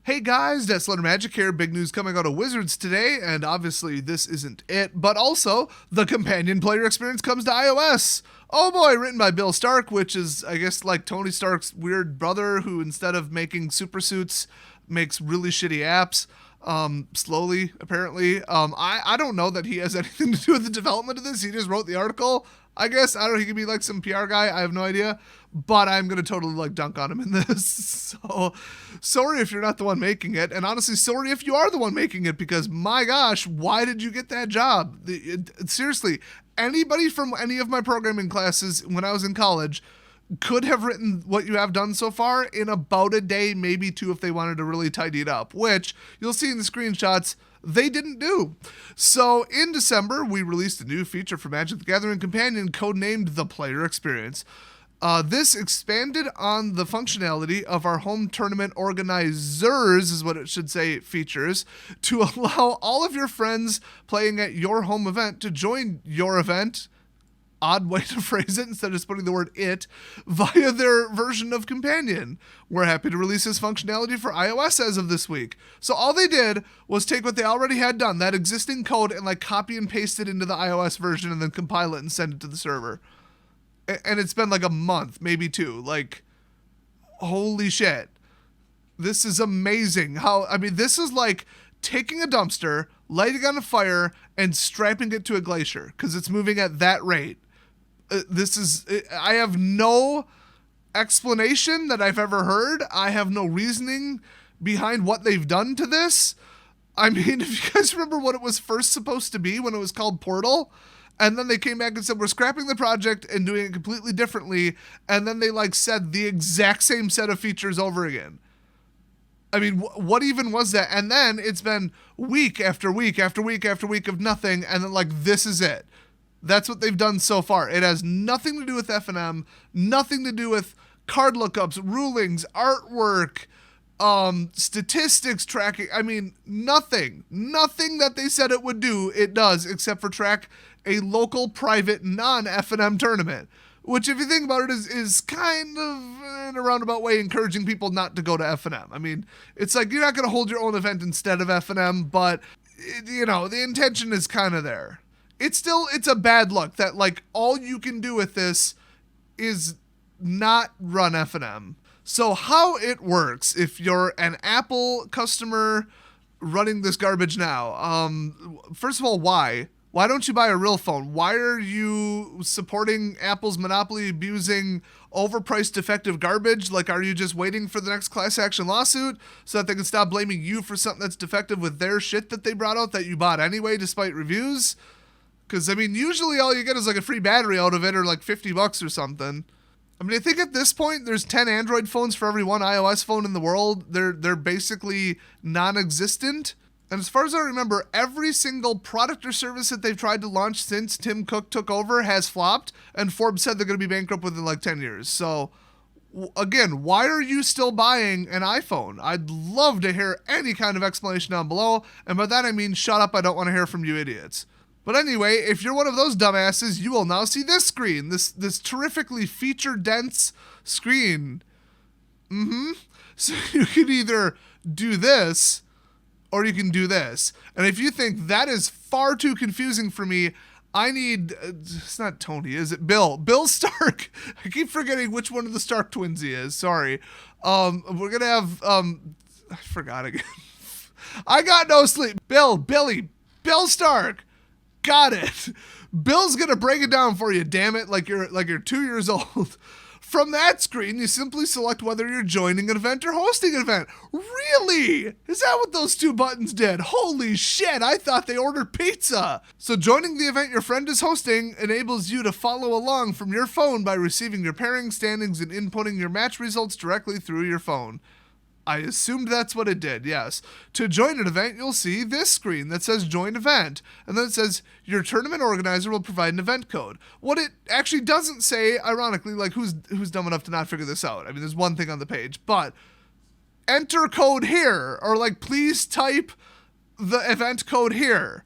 Hey guys, Deathletter Magic here. Big news coming out of Wizards today, and obviously this isn't it, but also the companion player experience comes to iOS. Oh boy, written by Bill Stark, which is, I guess, like Tony Stark's weird brother who, instead of making super suits, makes really shitty apps. Slowly, apparently. I don't know that he has anything to do with the development of this. He just wrote the article. I guess, I don't know, he could be like some PR guy. I have no idea. But I'm going to totally like dunk on him in this. So, sorry if you're not the one making it. And honestly, sorry if you are the one making it, because my gosh, why did you get that job? Seriously, anybody from any of my programming classes when I was in college could have written what you have done so far in about a day, maybe two, if they wanted to really tidy it up, which you'll see in the screenshots they didn't do. So in December, we released a new feature for Magic the Gathering Companion codenamed the Player Experience. This expanded on the functionality of our home tournament organizers, is what it should say, features, to allow all of your friends playing at your home event to join your event, odd way to phrase it instead of just putting the word it, via their version of Companion. We're happy to release this functionality for iOS as of this week. So all they did was take what they already had done, that existing code, and like copy and paste it into the iOS version and then compile it and send it to the server. And it's been like a month, maybe two. Like, holy shit. This is amazing. This is like taking a dumpster, lighting on a fire, and strapping it to a glacier, because it's moving at that rate. I have no explanation that I've ever heard. I have no reasoning behind what they've done to this. I mean, if you guys remember what it was first supposed to be when it was called Portal, and then they came back and said, we're scrapping the project and doing it completely differently, and then they said the exact same set of features over again. I mean, what even was that? And then it's been week after week after week after week of nothing, and then this is it. That's what they've done so far. It has nothing to do with F&M, nothing to do with card lookups, rulings, artwork, statistics tracking. I mean, nothing that they said it would do, it does, except for track a local private non-F&M tournament, which, if you think about it, is kind of in a roundabout way encouraging people not to go to F&M. I mean, it's like you're not going to hold your own event instead of F&M, but the intention is kind of there. It's a bad look that all you can do with this is not run F&M. So how it works, if you're an Apple customer running this garbage now, first of all, why? Why don't you buy a real phone? Why are you supporting Apple's monopoly abusing overpriced defective garbage? Are you just waiting for the next class action lawsuit so that they can stop blaming you for something that's defective with their shit that they brought out that you bought anyway despite reviews? Because, I mean, usually all you get is a free battery out of it or $50 or something. I mean, I think at this point there's 10 Android phones for every one iOS phone in the world. They're basically non-existent. And as far as I remember, every single product or service that they've tried to launch since Tim Cook took over has flopped, and Forbes said they're going to be bankrupt within 10 years. So, again, why are you still buying an iPhone? I'd love to hear any kind of explanation down below, and by that I mean shut up, I don't want to hear from you idiots. But anyway, if you're one of those dumbasses, you will now see this screen, this terrifically feature-dense screen. So you can either do this, or you can do this. And if you think that is far too confusing for me, I need, it's not Tony, is it Bill? Bill Stark. I keep forgetting which one of the Stark twins he is. Sorry. We're going to have, I forgot again. I got no sleep. Bill Stark. Got it. Bill's going to break it down for you, damn it, like you're 2 years old. From that screen, you simply select whether you're joining an event or hosting an event. Really? Is that what those two buttons did? Holy shit, I thought they ordered pizza. So joining the event your friend is hosting enables you to follow along from your phone by receiving your pairing standings and inputting your match results directly through your phone. I assumed that's what it did, yes. To join an event, you'll see this screen that says Join Event, and then it says your tournament organizer will provide an event code. What it actually doesn't say, ironically, who's dumb enough to not figure this out? I mean, there's one thing on the page, but enter code here, or please type the event code here.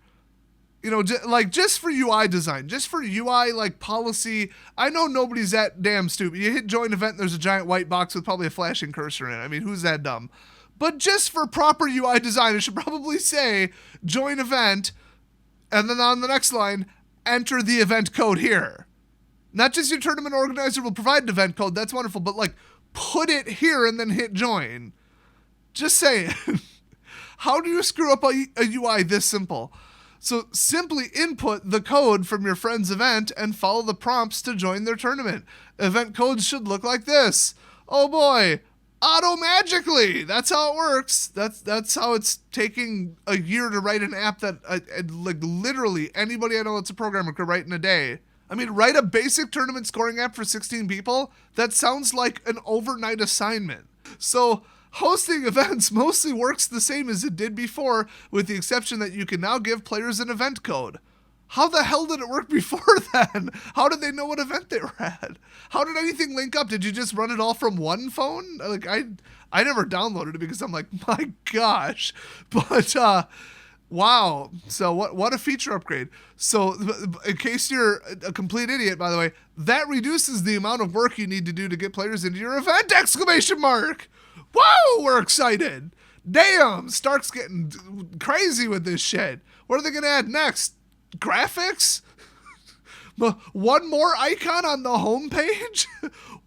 Just for UI design, just for UI, policy. I know nobody's that damn stupid. You hit join event, there's a giant white box with probably a flashing cursor in it. I mean, who's that dumb? But just for proper UI design, it should probably say join event, and then on the next line, enter the event code here. Not just your tournament organizer will provide an event code, that's wonderful, but like put it here and then hit join. Just saying. How do you screw up a UI this simple? So simply input the code from your friend's event and follow the prompts to join their tournament. Event codes should look like this. Oh boy, auto-magically. That's how it works. That's how it's taking a year to write an app that like literally anybody I know that's a programmer could write in a day. I mean, write a basic tournament scoring app for 16 people? That sounds like an overnight assignment. So hosting events mostly works the same as it did before, with the exception that you can now give players an event code. How the hell did it work before then? How did they know what event they were at? How did anything link up? Did you just run it all from one phone? Like I never downloaded it because I'm like, my gosh. But wow. So what a feature upgrade. So in case you're a complete idiot, by the way, that reduces the amount of work you need to do to get players into your event! Exclamation mark! Whoa, we're excited. Damn, Stark's getting crazy with this shit. What are they going to add next? Graphics? One more icon on the homepage?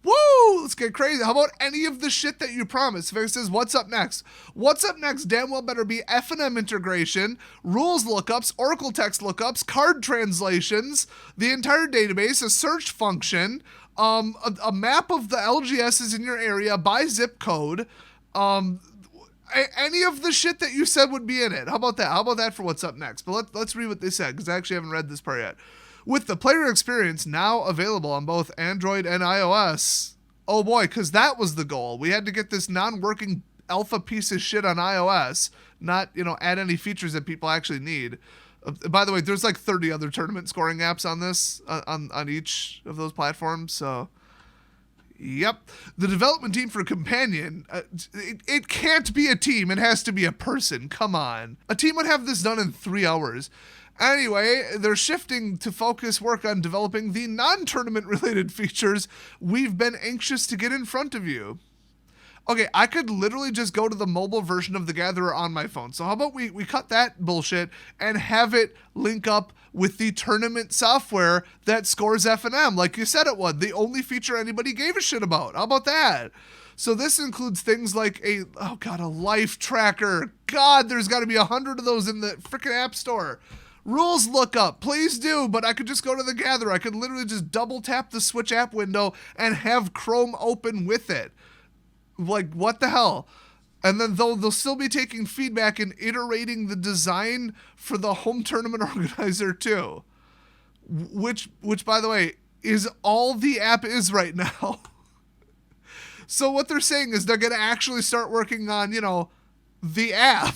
Woo, let's get crazy. How about any of the shit that you promised? If it says, what's up next? What's up next damn well better be F&M integration, rules lookups, Oracle text lookups, card translations, the entire database, a search function, a map of the LGSs in your area by zip code, any of the shit that you said would be in it. How about that? How about that for what's up next? But let's read what they said, because I actually haven't read this part yet. With the player experience now available on both Android and iOS. Oh boy, because that was the goal. We had to get this non-working alpha piece of shit on iOS, not, add any features that people actually need. By the way, there's like 30 other tournament scoring apps on this, on each of those platforms, so yep. The development team for Companion, it can't be a team, it has to be a person, come on. A team would have this done in 3 hours. Anyway, they're shifting to focus work on developing the non-tournament related features we've been anxious to get in front of you. Okay, I could literally just go to the mobile version of the Gatherer on my phone. So how about we cut that bullshit and have it link up with the tournament software that scores F&M, like you said it would. The only feature anybody gave a shit about. How about that? So this includes things like a life tracker. God, there's got to be 100 of those in the freaking App Store. Rules lookup, please do, but I could just go to the Gatherer. I could literally just double tap the Switch app window and have Chrome open with it. Like, what the hell? And then they'll still be taking feedback and iterating the design for the home tournament organizer too. Which by the way, is all the app is right now. So what they're saying is they're going to actually start working on, the app.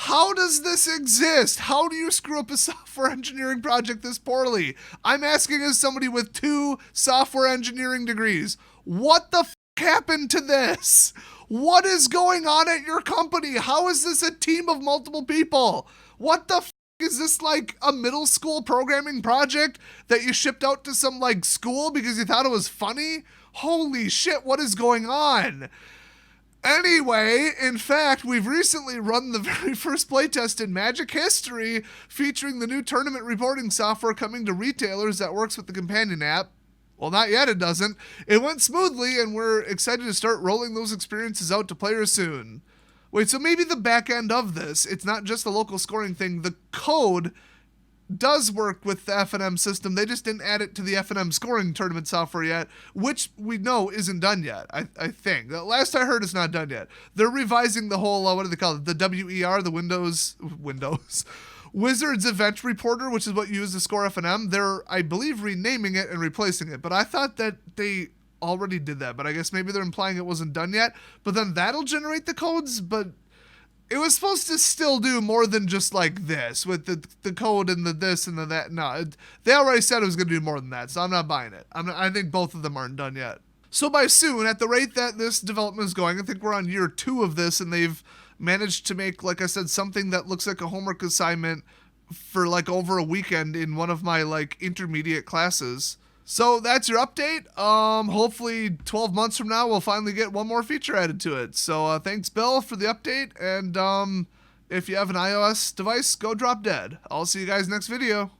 How does this exist? How do you screw up a software engineering project this poorly? I'm asking as somebody with 2 software engineering degrees. What the f*** happened to this? What is going on at your company? How is this a team of multiple people? What the f*** is this, like a middle school programming project that you shipped out to some like school because you thought it was funny? Holy shit, what is going on? Anyway, in fact, we've recently run the very first playtest in Magic history featuring the new tournament reporting software coming to retailers that works with the Companion app. Well, not yet, it doesn't. It went smoothly, and we're excited to start rolling those experiences out to players soon. Wait, so maybe the back end of this, it's not just the local scoring thing. The code does work with the F&M system. They just didn't add it to the F&M scoring tournament software yet, which we know isn't done yet, I think. The last I heard, it's not done yet. They're revising the whole, what do they call it? The WER, the Windows Wizards Event Reporter, which is what you use to score F&M. They're, I believe, renaming it and replacing it. But I thought that they already did that. But I guess maybe they're implying it wasn't done yet. But then that'll generate the codes. But it was supposed to still do more than just like this with the code and the this and the that. No, they already said it was going to do more than that. So I'm not buying it. I think both of them aren't done yet. So by soon, at the rate that this development is going, I think we're on year 2 of this, and they've managed to make, like I said, something that looks like a homework assignment for like over a weekend in one of my like intermediate classes. So that's your update. Hopefully 12 months from now, we'll finally get one more feature added to it. So thanks, Bill, for the update. And if you have an iOS device, go drop dead. I'll see you guys next video.